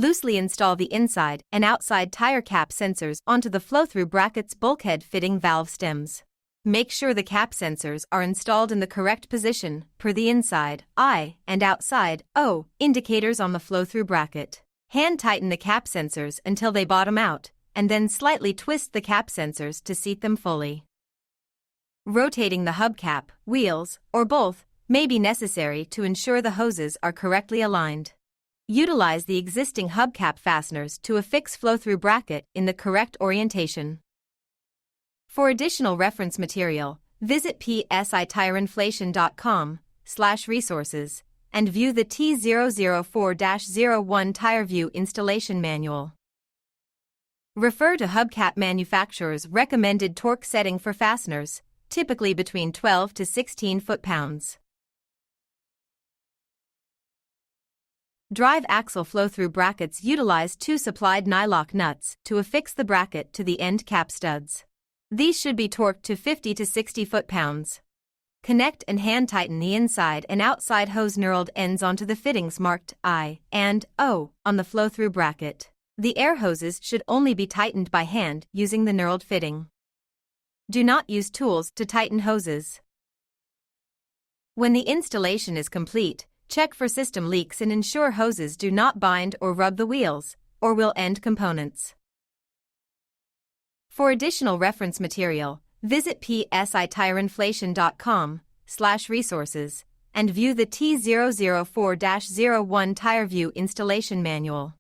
Loosely install the inside and outside tire cap sensors onto the flow-through bracket's bulkhead fitting valve stems. Make sure the cap sensors are installed in the correct position per the inside I and outside O indicators on the flow-through bracket. Hand tighten the cap sensors until they bottom out, and then slightly twist the cap sensors to seat them fully. Rotating the hubcap, wheels, or both may be necessary to ensure the hoses are correctly aligned. Utilize the existing hubcap fasteners to affix flow-through bracket in the correct orientation. For additional reference material, visit PSITireInflation.com/resources and view the T004-01 TireView installation manual. Refer to hubcap manufacturer's recommended torque setting for fasteners, typically between 12 to 16 foot-pounds. Drive axle flow-through brackets utilize two supplied nylock nuts to affix the bracket to the end cap studs. These should be torqued to 50 to 60 foot-pounds. Connect and hand tighten the inside and outside hose knurled ends onto the fittings marked I and O on the flow-through bracket. The air hoses should only be tightened by hand using the knurled fitting. Do not use tools to tighten hoses. When the installation is complete, check for system leaks and ensure hoses do not bind or rub the wheels, or will end components. For additional reference material, visit PSITireInflation.com/resources and view the T004-01 TireView installation manual.